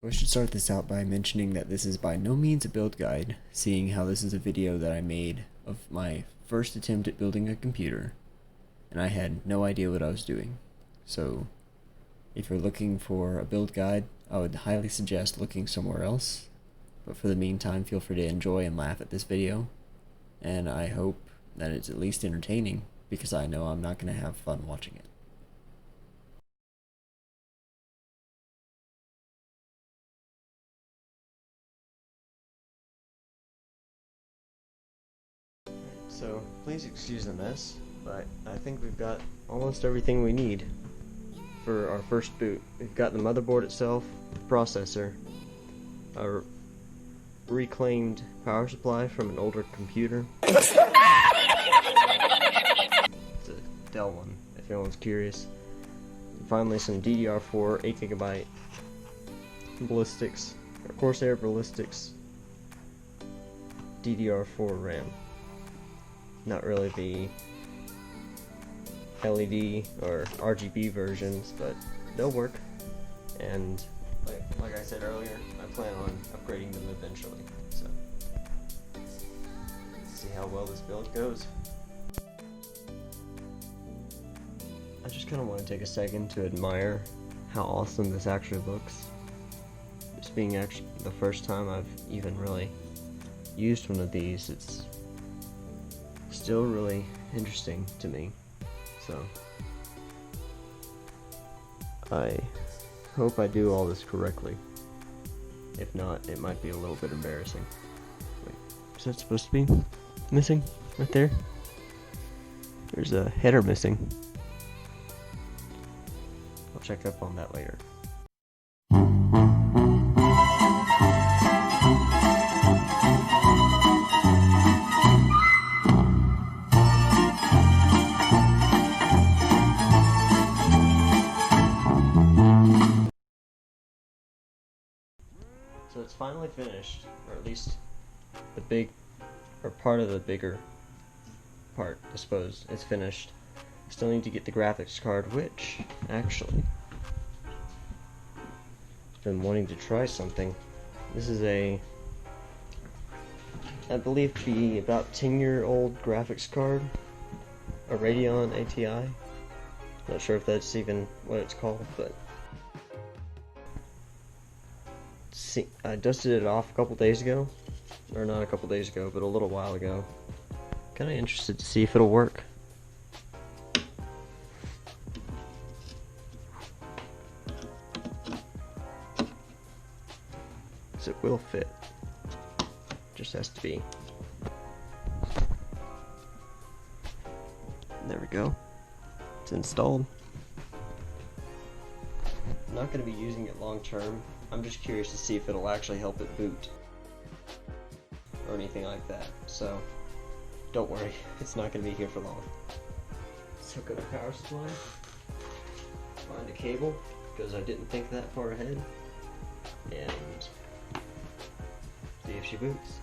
I should start this out by mentioning that this is by no means a build guide, seeing how this is a video that I made of my first attempt at building a computer, and I had no idea what I was doing. So, if you're looking for a build guide, I would highly suggest looking somewhere else, but for the meantime, feel free to enjoy and laugh at this video, and I hope that it's at least entertaining, because I know I'm not going to have fun watching it. So, please excuse the mess, but I think we've got almost everything we need for our first boot. We've got the motherboard itself, the processor, a reclaimed power supply from an older computer. It's a Dell one, if anyone's curious. And finally, some DDR4 8GB ballistics, or Corsair ballistics DDR4 RAM. Not really the LED or RGB versions, but they'll work. And like I said earlier, I plan on upgrading them eventually. So, let's see how well this build goes. I just kind of want to take a second to admire how awesome this actually looks. This being actually the first time I've even really used one of these, it's still really interesting to me. So, I hope I do all this correctly. If not, it might be a little bit embarrassing. Wait, is that supposed to be missing? Right there? There's a header missing. I'll check up on that later. So it's finally finished, or at least the big, or part of the bigger part, I suppose, is finished. Still need to get the graphics card, which, actually, I've been wanting to try something. This is a, I believe, the about 10-year-old graphics card, a Radeon ATI. Not sure if that's even what it's called, but see, I dusted it off a couple days ago, or not a couple days ago, but a little while ago. Kind of interested to see if it'll work. So it will fit. Just has to be. There we go. It's installed. I'm not going to be using it long term. I'm just curious to see if it'll actually help it boot or anything like that. So don't worry, it's not going to be here for long. Let's hook up the power supply. Find a cable because I didn't think that far ahead. And see if she boots.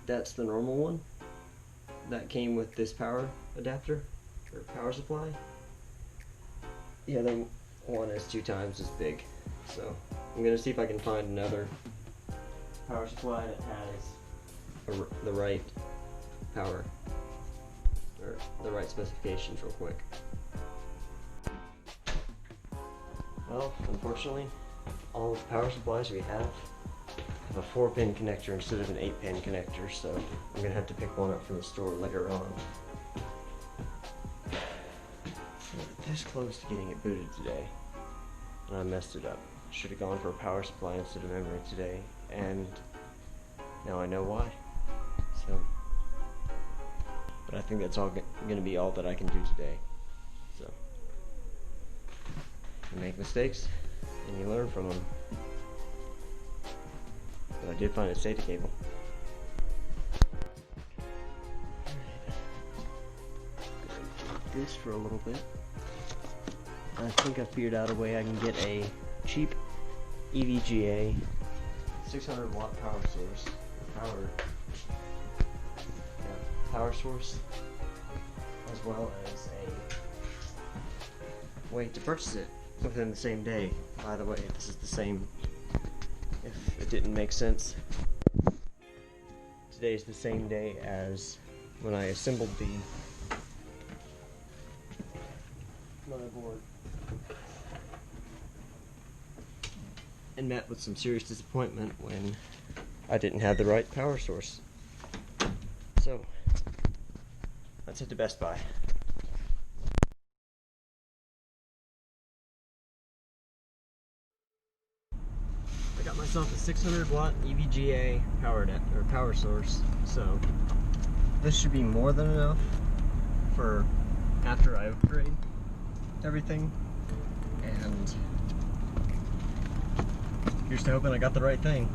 That's the normal one that came with this power adapter or power supply. The other one is 2 times as big, so I'm gonna see if I can find another power supply that has the right power or the right specifications real quick. Well, unfortunately, all the power supplies we have a 4-pin connector instead of an 8-pin connector, so I'm gonna have to pick one up from the store later on. We're this close to getting it booted today, and I messed it up. Should have gone for a power supply instead of memory today, and now I know why. So, but I think that's all gonna be all that I can do today. So, you make mistakes, and you learn from them. but I did find a SATA cable. This for a little bit. I think I figured out a way I can get a cheap EVGA 600 watt power source, power source, as well as a way to purchase it within the same day. By the way, this is the same, if it didn't make sense. Today is the same day as when I assembled the motherboard and met with some serious disappointment when I didn't have the right power source. So let's head to Best Buy. I got myself a 600 watt EVGA power source, so this should be more than enough for after I upgrade everything. And here's to hoping I got the right thing,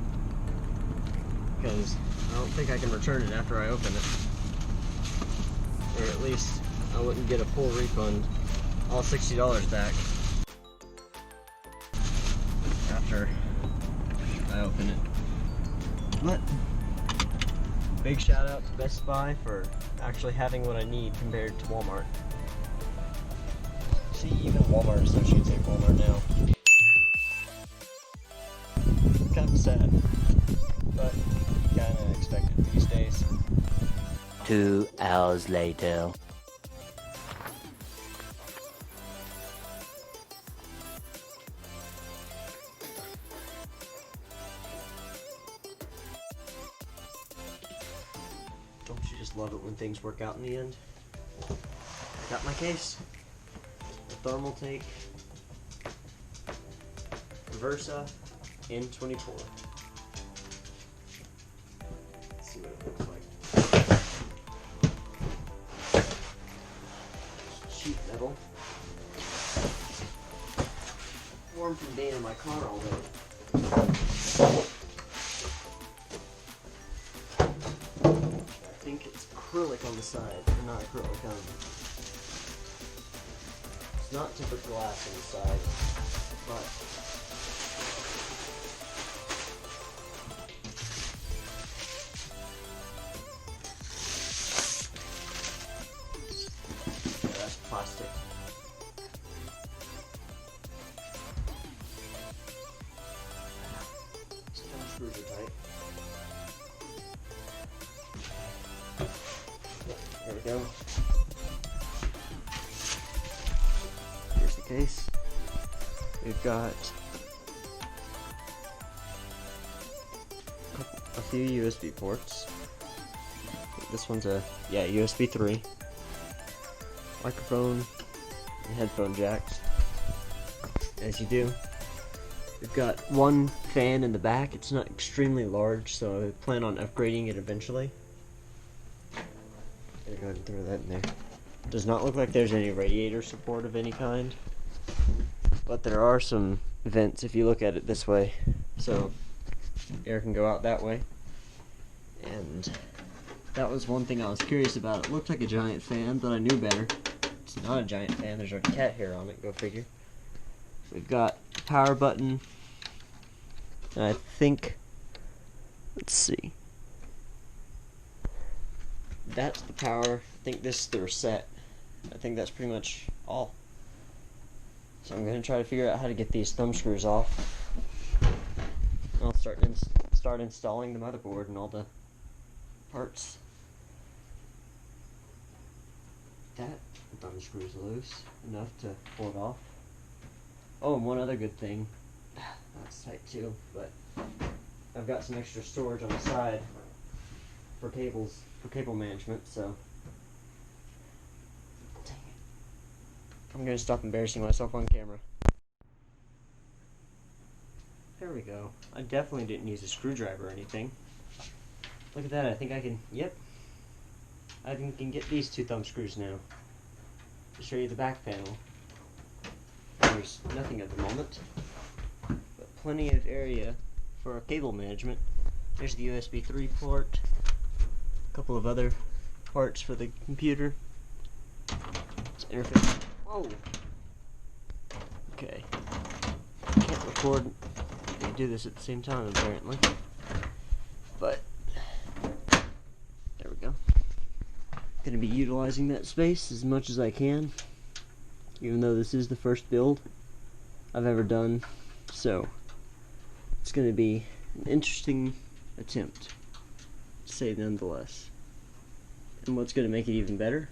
because I don't think I can return it after I open it, or at least I wouldn't get a full refund, all $60 back after I open it. But big shout out to Best Buy for actually having what I need compared to Walmart. See, even Walmart associates like Walmart now. Kind of sad, but kind of expected these days. 2 hours later. Don't you just love it when things work out in the end? Got my case. The Thermaltake Versa N24. Let's see what it looks like. Sheet metal. Warm from being in my car all day. I think it's acrylic on the side, or not acrylic, it's not tempered glass on the side, but that's plastic. Some screws are tight. There we go. Here's the case. We've got a few USB ports. This one's a, USB 3. Microphone and headphone jacks, as you do. We've got one fan in the back. It's not extremely large, so I plan on upgrading it eventually. Go ahead and throw that in there. Does not look like there's any radiator support of any kind, but there are some vents if you look at it this way, so air can go out that way. And that was one thing I was curious about. It looked like a giant fan, but I knew better. It's not a giant fan. There's a cat hair on it, go figure. We've got power button, and I think, let's see, that's the power. I think this is the reset. I think that's pretty much all. So I'm going to try to figure out how to get these thumb screws off. I'll start installing the motherboard and all the parts. That thumb screw's loose enough to pull it off. Oh, and one other good thing. That's tight too, but I've got some extra storage on the side for cables, for cable management, so dang it. I'm gonna stop embarrassing myself on camera. There we go. I definitely didn't use a screwdriver or anything. Look at that, I think I can, yep. I can get these two thumb screws now. To show you the back panel. There's nothing at the moment, but plenty of area for cable management. There's the USB 3 port, a couple of other parts for the computer. Let's interface. Whoa! Okay. Can't record and do this at the same time, apparently. But, there we go. Gonna be utilizing that space as much as I can, even though this is the first build I've ever done. So, it's gonna be an interesting attempt, to say nonetheless. And what's gonna make it even better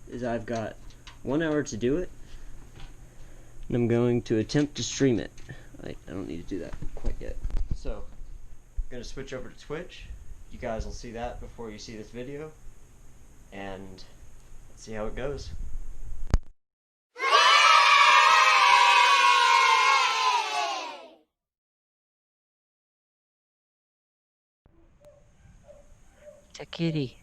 is I've got 1 hour to do it, and I'm going to attempt to stream it. I don't need to do that quite yet. So, I'm gonna switch over to Twitch. You guys will see that before you see this video, and let's see how it goes. It's a kitty.